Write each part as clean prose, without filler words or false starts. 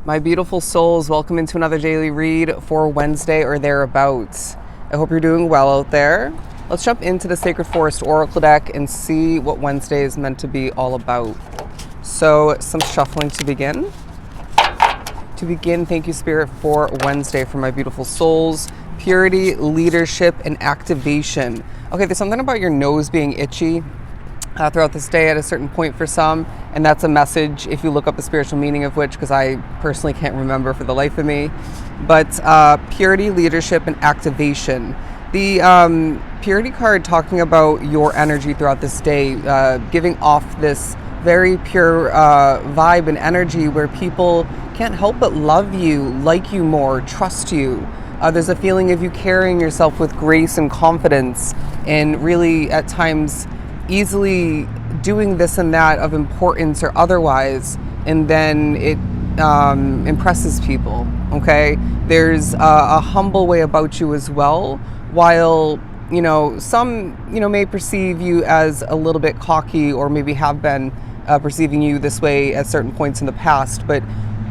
My beautiful souls, welcome into another daily read for Wednesday or thereabouts. I hope you're doing well out there. Let's jump into the Sacred Forest Oracle deck and see what Wednesday is meant to be all about. So, some shuffling to begin. Thank you, Spirit, for Wednesday for my beautiful souls. Purity, leadership, and activation. Okay, there's something about your nose being itchy throughout this day at a certain point for some, and that's a message if you look up the spiritual meaning of which, because I personally can't remember for the life of me. But purity, leadership, and activation. The purity card talking about your energy throughout this day, giving off this very pure vibe and energy where people can't help but love you, like you more, trust you. There's a feeling of you carrying yourself with grace and confidence, and really at times easily doing this and that of importance or otherwise, and then it impresses people. Okay, there's a humble way about you as well, while some may perceive you as a little bit cocky, or maybe have been perceiving you this way at certain points in the past, but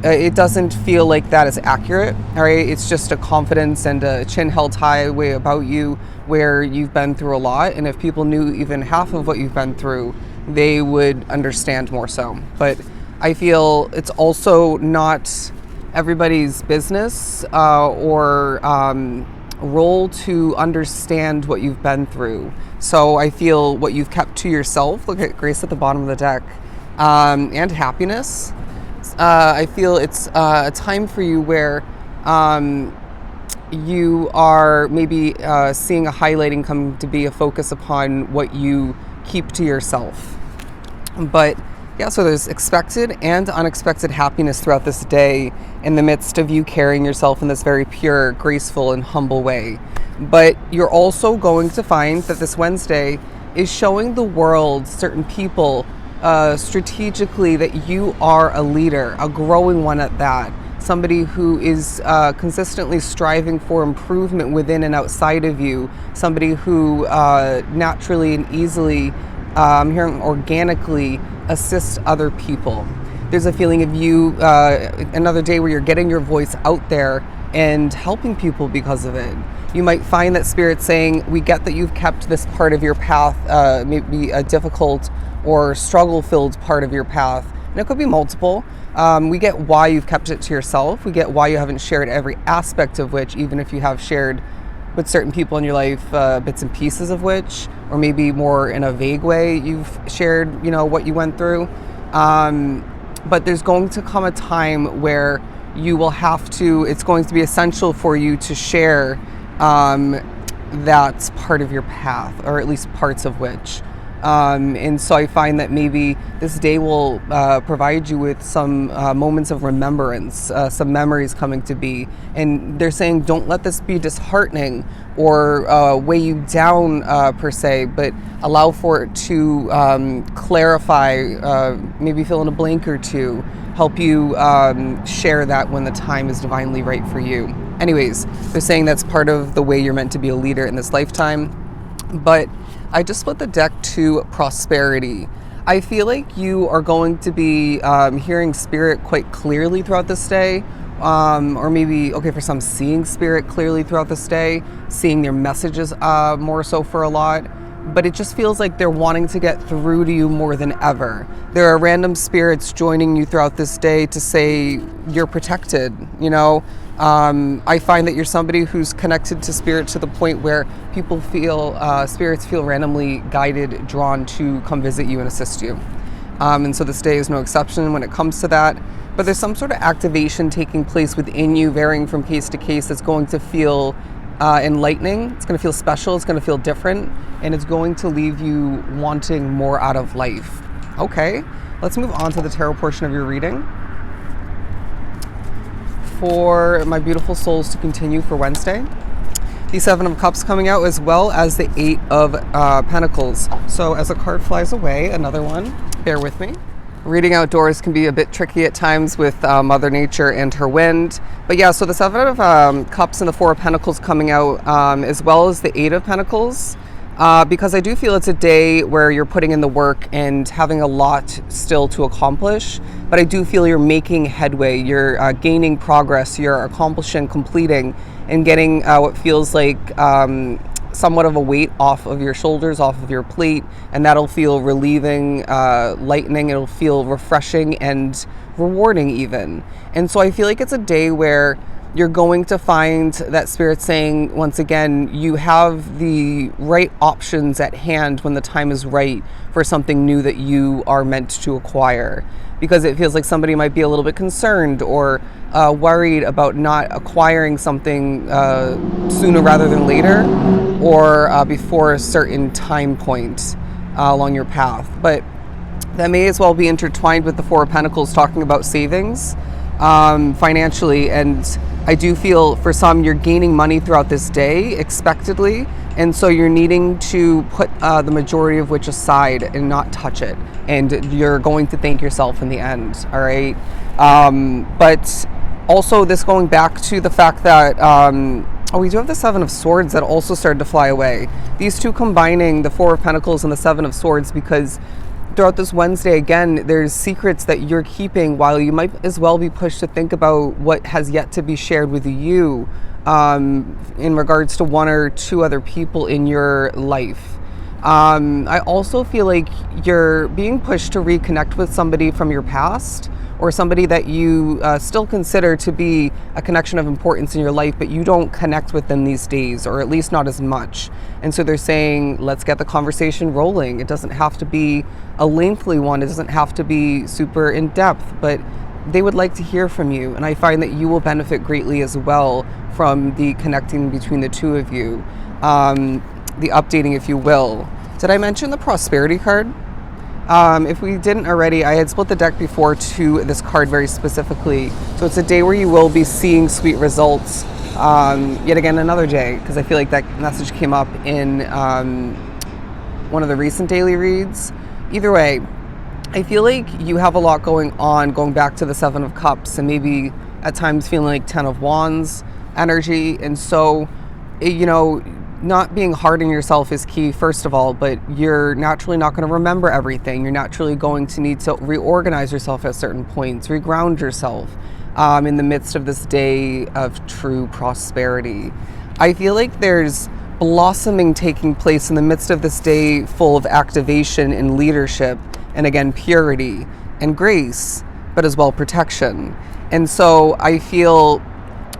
it doesn't feel like that is accurate. All right, it's just a confidence and a chin held high way about you, where you've been through a lot, and if people knew even half of what you've been through, they would understand more so. But I feel it's also not everybody's business or role to understand what you've been through. So I feel what you've kept to yourself, look at Grace at the bottom of the deck, and happiness. I feel it's a time for you where you are maybe seeing a highlighting come to be a focus upon what you keep to yourself. But yeah, so there's expected and unexpected happiness throughout this day in the midst of you carrying yourself in this very pure, graceful, and humble way. But you're also going to find that this Wednesday is showing the world, certain people, strategically, that you are a leader, a growing one at that. Somebody who is consistently striving for improvement within and outside of you. Somebody who naturally and easily, organically assists other people. There's a feeling of you, another day where you're getting your voice out there and helping people because of it. You might find that Spirit's saying, we get that you've kept this part of your path, maybe a difficult or struggle-filled part of your path, and it could be multiple. We get why you've kept it to yourself. We get why you haven't shared every aspect of which, even if you have shared with certain people in your life bits and pieces of which, or maybe more in a vague way you've shared, what you went through. But there's going to come a time where you will have to, it's going to be essential for you to share that's part of your path, or at least parts of which. And so I find that maybe this day will provide you with some moments of remembrance, some memories coming to be. And they're saying, don't let this be disheartening or weigh you down per se, but allow for it to clarify, maybe fill in a blank or two, help you share that when the time is divinely right for you. Anyways, they're saying that's part of the way you're meant to be a leader in this lifetime. But I just split the deck to prosperity. I feel like you are going to be hearing Spirit quite clearly throughout this day, or maybe, for some, seeing Spirit clearly throughout this day, seeing their messages more so for a lot. But it just feels like they're wanting to get through to you more than ever. There are random spirits joining you throughout this day to say you're protected, I find that you're somebody who's connected to Spirit to the point where people feel, spirits feel randomly guided, drawn to come visit you and assist you. And so this day is no exception when it comes to that. But there's some sort of activation taking place within you, varying from case to case, that's going to feel enlightening. It's going to feel special. It's going to feel different. And it's going to leave you wanting more out of life. Okay, let's move on to the tarot portion of your reading. For my beautiful souls to continue for Wednesday, the Seven of Cups coming out, as well as the Eight of Pentacles. So as a card flies away, another one, bear with me. Reading outdoors can be a bit tricky at times with Mother Nature and her wind. But yeah, so the Seven of Cups and the Four of Pentacles coming out, as well as the Eight of Pentacles. because I do feel it's a day where you're putting in the work and having a lot still to accomplish, but I do feel you're making headway, you're gaining progress, you're accomplishing, completing, and getting what feels like somewhat of a weight off of your shoulders, off of your plate, and that'll feel relieving, lightening, it'll feel refreshing and rewarding even. And so I feel like it's a day where you're going to find that spirit saying, once again, you have the right options at hand when the time is right for something new that you are meant to acquire. Because it feels like somebody might be a little bit concerned or worried about not acquiring something sooner rather than later, or before a certain time point along your path. But that may as well be intertwined with the Four of Pentacles talking about savings financially. And I do feel for some you're gaining money throughout this day expectedly, and so you're needing to put the majority of which aside and not touch it, and you're going to thank yourself in the end. All right. But also this going back to the fact that we do have the Seven of Swords that also started to fly away. These two combining, the Four of Pentacles and the Seven of Swords, because throughout this Wednesday, again, there's secrets that you're keeping while you might as well be pushed to think about what has yet to be shared with you in regards to one or two other people in your life. I also feel like you're being pushed to reconnect with somebody from your past, or somebody that you still consider to be a connection of importance in your life, but you don't connect with them these days, or at least not as much. And so they're saying, let's get the conversation rolling. It doesn't have to be a lengthy one. It doesn't have to be super in depth, but they would like to hear from you. And I find that you will benefit greatly as well from the connecting between the two of you, the updating, if you will. Did I mention the Prosperity card? If we didn't already, I had split the deck before to this card very specifically. So it's a day where you will be seeing sweet results. Yet again, another day, because I feel like that message came up in one of the recent daily reads. Either way, I feel like you have a lot going on, going back to the Seven of Cups, and maybe at times feeling like Ten of Wands energy. And so, you know, not being hard on yourself is key, first of all, but you're naturally not going to remember everything. You're naturally going to need to reorganize yourself at certain points, reground yourself in the midst of this day of true prosperity. I feel like there's blossoming taking place in the midst of this day full of activation and leadership, and again, purity and grace, but as well protection. And so I feel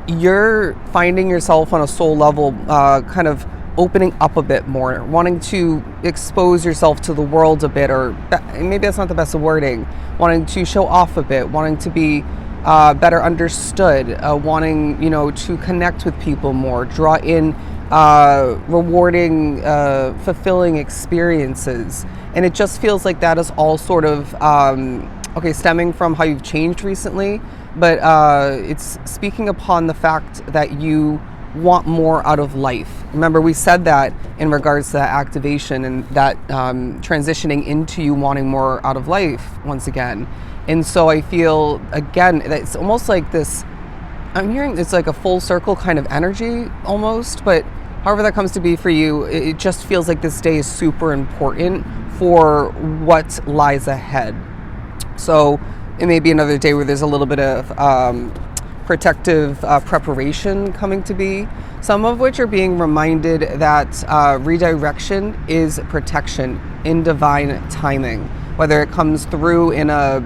you're finding yourself on a soul level kind of opening up a bit more, wanting to expose yourself to the world a bit, or maybe that's not the best of wording, wanting to show off a bit, wanting to be better understood, wanting, you know, to connect with people more, draw in rewarding, fulfilling experiences. And it just feels like that is all sort of stemming from how you've changed recently, but it's speaking upon the fact that you want more out of life. Remember, we said that in regards to that activation and that transitioning into you wanting more out of life once again. And so I feel, again, that it's almost like this, I'm hearing it's like a full circle kind of energy almost, but however that comes to be for you, it just feels like this day is super important for what lies ahead. So it may be another day where there's a little bit of protective preparation coming to be, some of which are being reminded that redirection is protection in divine timing, whether it comes through in a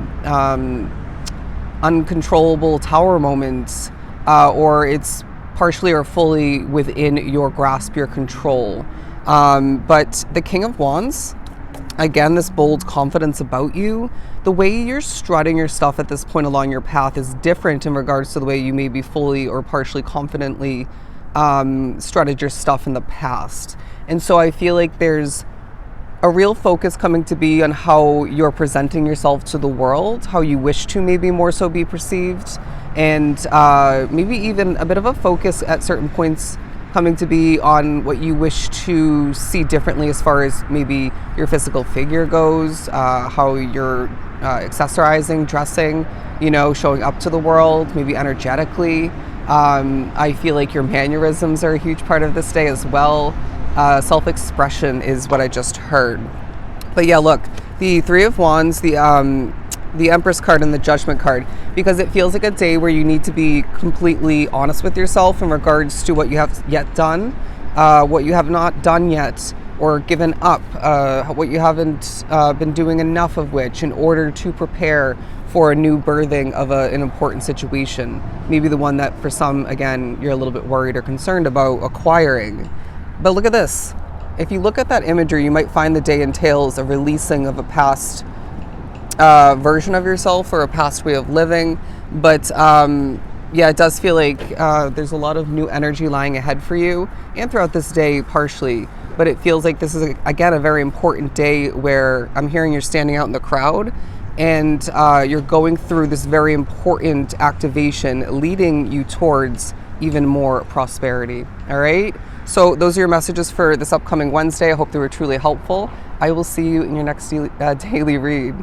uncontrollable tower moment or it's partially or fully within your grasp, your control. But the King of Wands, again, this bold confidence about you, the way you're strutting your stuff at this point along your path is different in regards to the way you maybe fully or partially confidently strutted your stuff in the past. And so I feel like there's a real focus coming to be on how you're presenting yourself to the world, how you wish to maybe more so be perceived, and maybe even a bit of a focus at certain points coming to be on what you wish to see differently as far as maybe your physical figure goes, how you're accessorizing, dressing, you know, showing up to the world, maybe energetically. I feel like your mannerisms are a huge part of this day as well. self-expression is what I just heard. But yeah, look, the Three of Wands, the Empress card and the Judgment card, because it feels like a day where you need to be completely honest with yourself in regards to what you have yet done, what you have not done yet, or given up, what you haven't been doing enough of which in order to prepare for a new birthing of an important situation. Maybe the one that for some, again, you're a little bit worried or concerned about acquiring. But look at this. If you look at that imagery, you might find the day entails a releasing of a past version of yourself or a past way of living. But yeah, it does feel like there's a lot of new energy lying ahead for you and throughout this day partially. But it feels like this is, again, a very important day where I'm hearing you're standing out in the crowd and you're going through this very important activation leading you towards even more prosperity. All right? So those are your messages for this upcoming Wednesday. I hope they were truly helpful. I will see you in your next daily read.